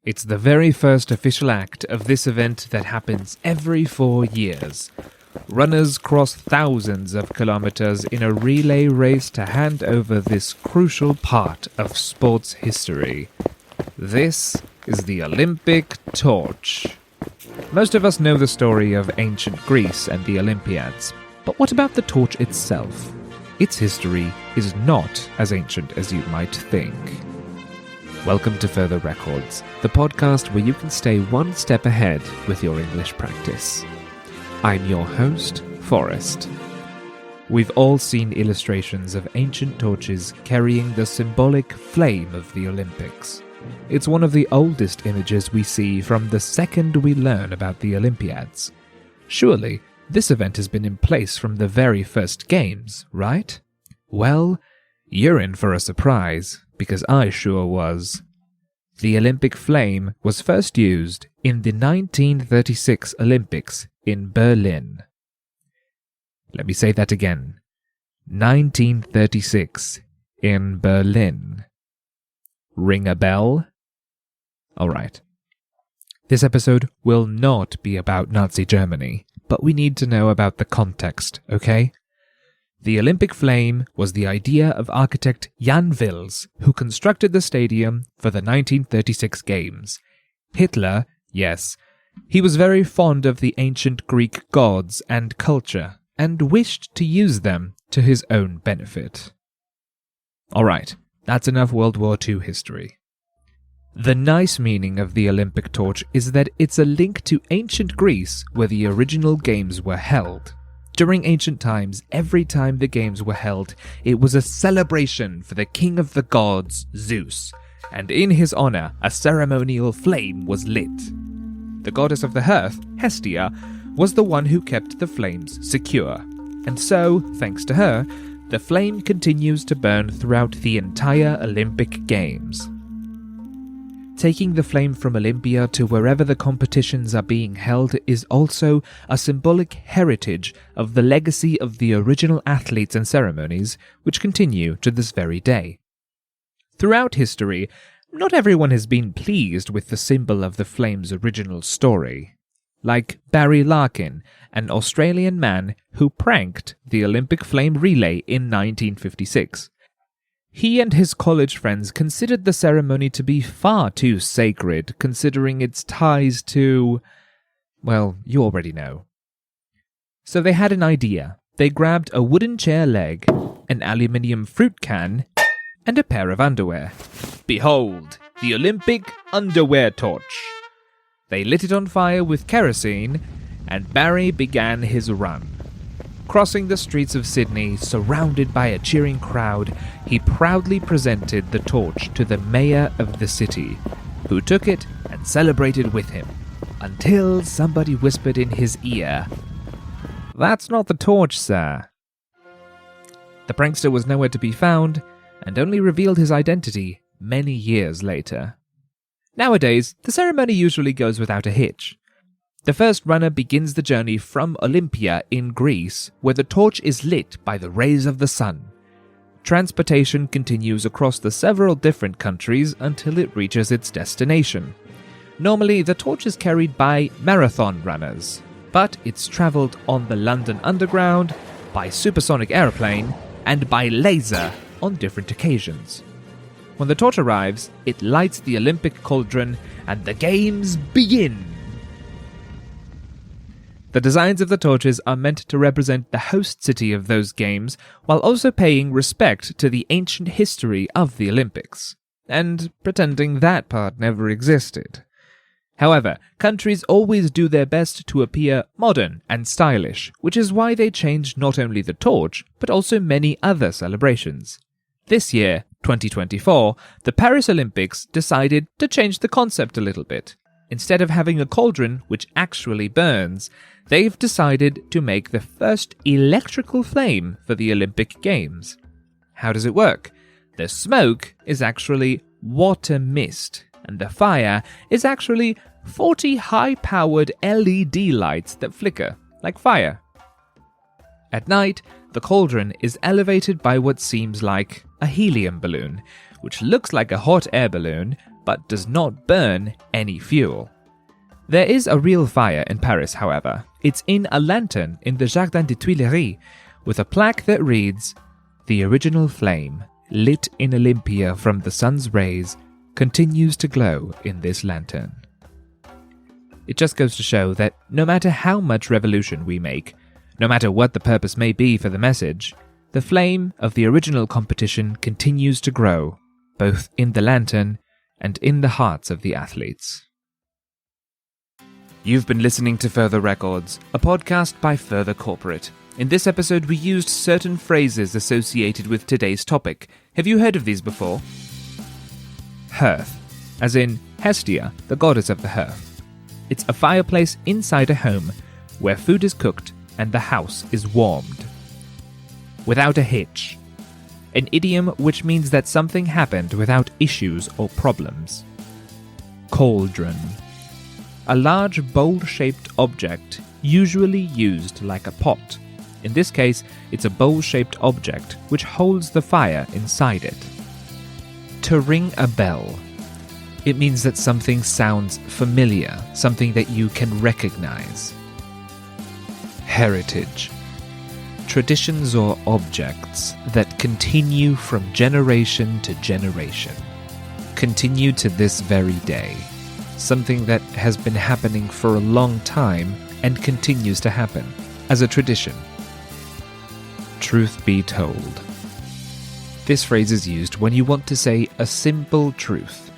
It's the very first official act of this event that happens every 4 years. Runners cross thousands of kilometers in a relay race to hand over this crucial part of sports history. This is the Olympic torch. Most of us know the story of ancient Greece and the Olympiads, but what about the torch itself? Its history is not as ancient as you might think. Welcome to Further Records, the podcast where you can stay one step ahead with your English practice. I'm your host, Forrest. We've all seen illustrations of ancient torches carrying the symbolic flame of the Olympics. It's one of the oldest images we see from the second we learn about the Olympiads. Surely, this event has been in place from the very first games, right? Well, you're in for a surprise, because I sure was. The Olympic flame was first used in the 1936 Olympics in Berlin. Let me say that again. 1936 in Berlin. Ring a bell? Alright. This episode will not be about Nazi Germany, but we need to know about the context, okay? The Olympic flame was the idea of architect Jan Wils, who constructed the stadium for the 1936 Games. Hitler, yes, he was very fond of the ancient Greek gods and culture, and wished to use them to his own benefit. Alright, that's enough World War II history. The nice meaning of the Olympic torch is that it's a link to ancient Greece where the original games were held. During ancient times, every time the games were held, it was a celebration for the king of the gods, Zeus, and in his honor, a ceremonial flame was lit. The goddess of the hearth, Hestia, was the one who kept the flames secure, and so, thanks to her, the flame continues to burn throughout the entire Olympic Games. Taking the flame from Olympia to wherever the competitions are being held is also a symbolic heritage of the legacy of the original athletes and ceremonies, which continue to this very day. Throughout history, not everyone has been pleased with the symbol of the flame's original story. Like Barry Larkin, an Australian man who pranked the Olympic flame relay in 1956. He and his college friends considered the ceremony to be far too sacred, considering its ties to... well, you already know. So they had an idea. They grabbed a wooden chair leg, an aluminium fruit can, and a pair of underwear. Behold, the Olympic underwear torch. They lit it on fire with kerosene, and Barry began his run. Crossing the streets of Sydney, surrounded by a cheering crowd, he proudly presented the torch to the mayor of the city, who took it and celebrated with him, until somebody whispered in his ear, "That's not the torch, sir." The prankster was nowhere to be found, and only revealed his identity many years later. Nowadays, the ceremony usually goes without a hitch. The first runner begins the journey from Olympia in Greece, where the torch is lit by the rays of the sun. Transportation continues across the several different countries until it reaches its destination. Normally, the torch is carried by marathon runners, but it's travelled on the London Underground, by supersonic aeroplane, and by laser on different occasions. When the torch arrives, it lights the Olympic cauldron, and the games begin! The designs of the torches are meant to represent the host city of those games, while also paying respect to the ancient history of the Olympics, and pretending that part never existed. However, countries always do their best to appear modern and stylish, which is why they changed not only the torch, but also many other celebrations. This year, 2024, the Paris Olympics decided to change the concept a little bit. Instead of having a cauldron which actually burns, they've decided to make the first electrical flame for the Olympic Games. How does it work? The smoke is actually water mist, and the fire is actually 40 high-powered LED lights that flicker, like fire. At night, the cauldron is elevated by what seems like a helium balloon, which looks like a hot air balloon, but does not burn any fuel. There is a real fire in Paris, however. It's in a lantern in the Jardin des Tuileries, with a plaque that reads, "The original flame, lit in Olympia from the sun's rays, continues to glow in this lantern." It just goes to show that no matter how much revolution we make, no matter what the purpose may be for the message, the flame of the original competition continues to grow, both in the lantern and in the hearts of the athletes. You've been listening to Further Records, a podcast by Further Corporate. In this episode, we used certain phrases associated with today's topic. Have you heard of these before? Hearth, as in Hestia, the goddess of the hearth. It's a fireplace inside a home where food is cooked and the house is warmed. Without a hitch, an idiom which means that something happened without issues or problems. Cauldron, a large bowl-shaped object usually used like a pot. In this case, it's a bowl-shaped object which holds the fire inside it. To ring a bell. It means that something sounds familiar, something that you can recognize. Heritage. Traditions or objects that continue from generation to generation. Continue to this very day. Something that has been happening for a long time and continues to happen as a tradition. Truth be told. This phrase is used when you want to say a simple truth.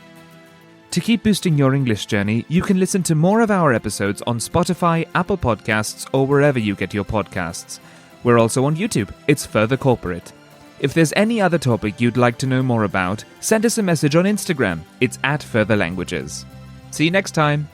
To keep boosting your English journey, you can listen to more of our episodes on Spotify, Apple Podcasts, or wherever you get your podcasts. We're also on YouTube. It's Further Corporate. If there's any other topic you'd like to know more about, send us a message on Instagram. It's @furtherlanguages. See you next time.